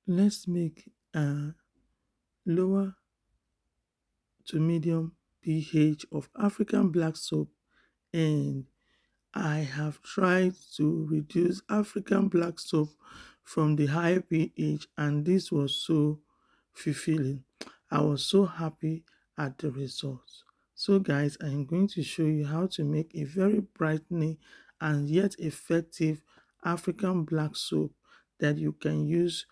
Let's make a lower to medium pH of African black soap, and I have tried to reduce African black soap from the high pH, and this was so fulfilling. I was so happy at the results. So guys, I am going to show you how to make a very brightening and yet effective African black soap that you can use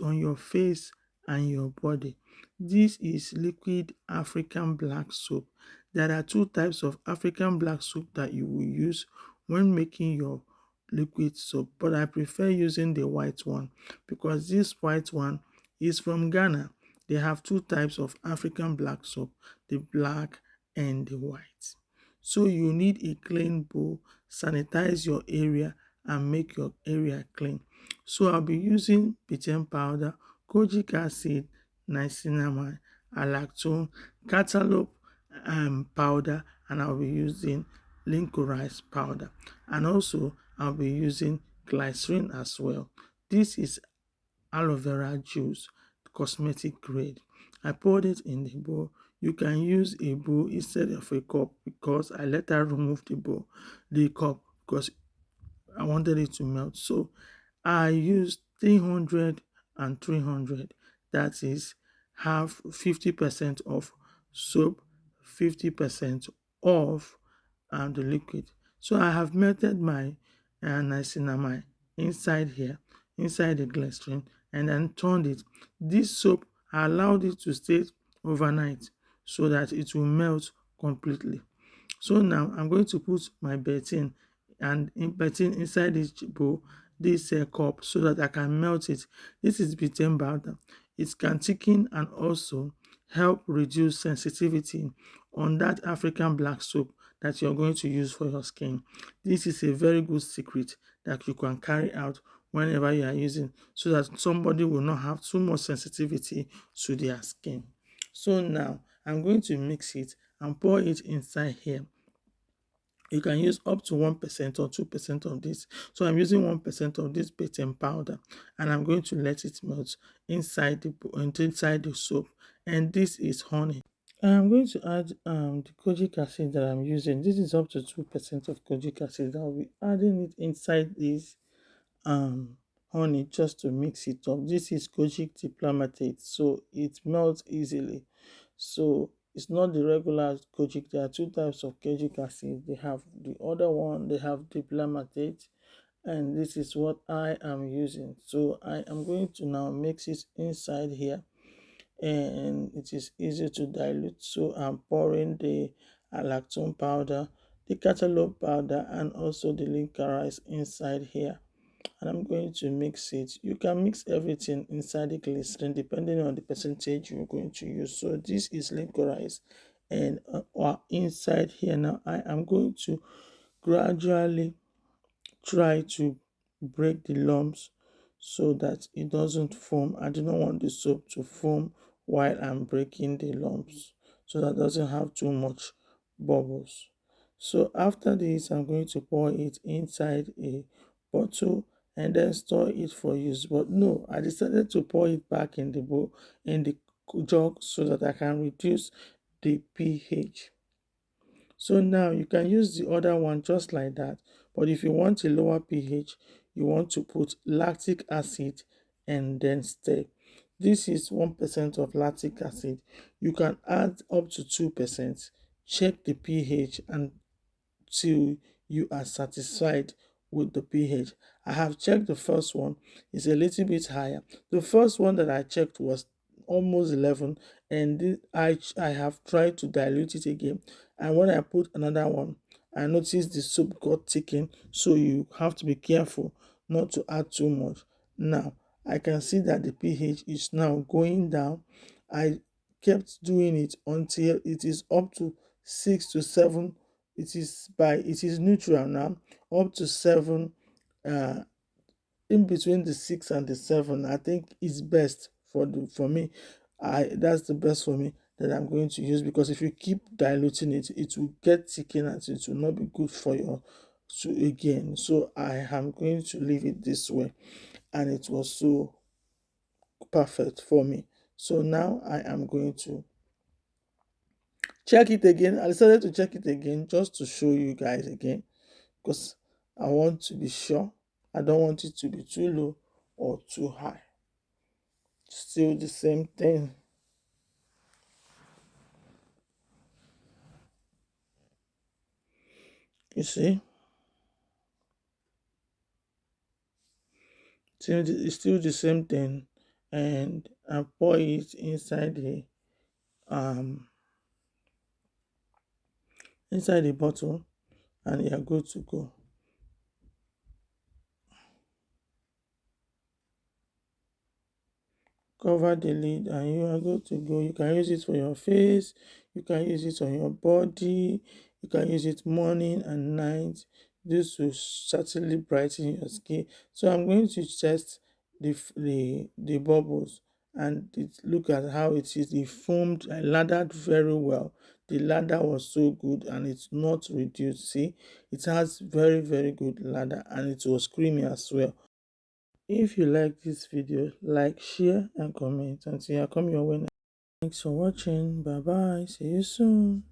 on your face and your body. This is liquid African black soap. There are two types of African black soap that you will use when making your liquid soap, but I prefer using the white one because this white one is from Ghana. They have two types of African black soap, the black and the white. So you need a clean bowl, sanitize your area and make your area clean. So I'll be using pH powder, kojic acid, niacinamide, alactone, cantaloupe powder, and I'll be using licorice powder. And also I'll be using glycerin as well. This is aloe vera juice, cosmetic grade. I poured it in the bowl. You can use a bowl instead of a cup because I later removed the cup because I wanted it to melt. So I used 300 and 300. That is half 50% of soap, 50% of the liquid. So I have melted my niacinamide inside here, inside the glycerin, and then turned it. This soap, I allowed it to stay overnight so that it will melt completely. So now I'm going to put my betaine and betaine inside this bowl, this cup, so that I can melt it. This is betaine powder. It can thicken and also help reduce sensitivity on that African black soap that you're going to use for your skin. This is a very good secret that you can carry out whenever you are using so that somebody will not have too much sensitivity to their skin. So now I'm going to mix it and pour it inside here. You can use up to 1% or 2% of this. So I'm using 1% of this baking powder and I'm going to let it melt inside the soap. And this is honey. I'm going to add the kojic acid that I'm using. This is up to 2% of kojic acid. I'll be adding it inside this honey just to mix it up. This is kojic diplomatate, so it melts easily. So it's not the regular kojic. There are two types of kojic acid. They have the other one, they have diplomatate, and this is what I am using. So I am going to now mix it inside here, and it is easy to dilute. So I'm pouring the lactone powder, the cantaloupe powder, and also the licorice inside here, and I'm going to mix it. You can mix everything inside the glycerin depending on the percentage you're going to use. So this is licorice, and inside here now I am going to gradually try to break the lumps so that it doesn't foam. I do not want the soap to foam while I'm breaking the lumps so that it doesn't have too much bubbles. So after this, I'm going to pour it inside a bottle and then store it for use. But no, I decided to pour it back in the bowl, in the jug, so that I can reduce the pH. So now you can use the other one just like that. But if you want a lower pH, you want to put lactic acid and then stir. This is 1% of lactic acid. You can add up to 2%. Check the pH until you are satisfied with the pH. I have checked the first one, it's a little bit higher. The first one that I checked was almost 11, and I have tried to dilute it again, and when I put another one, I noticed the soup got thickened, so you have to be careful not to add too much. Now I can see that the pH is now going down. I kept doing it until it is up to 6 to 7. It is neutral now, up to 7. uh in between the 6 and the 7, I think is best for me. That's the best for me that I'm going to use, because if you keep diluting it, it will get thickened and it will not be good for your to again. So I am going to leave it this way, and it was so perfect for me. So now I am going to check it again. I decided to check it again just to show you guys again, because I want to be sure. I don't want it to be too low or too high. Still the same thing. You see, it's still the same thing, and I pour it um inside the bottle, and you are good to go. Cover the lid and you are good to go. You can use it for your face, you can use it on your body, you can use it morning and night. This will certainly brighten your skin. So I'm going to test the bubbles, and look at how it is. It foamed and lathered very well. The lather was so good and it's not reduced. See, it has very good lather, and it was creamy as well. If you like this video, like, share and comment. Until I come your way next. Thanks for watching. Bye bye. See you soon.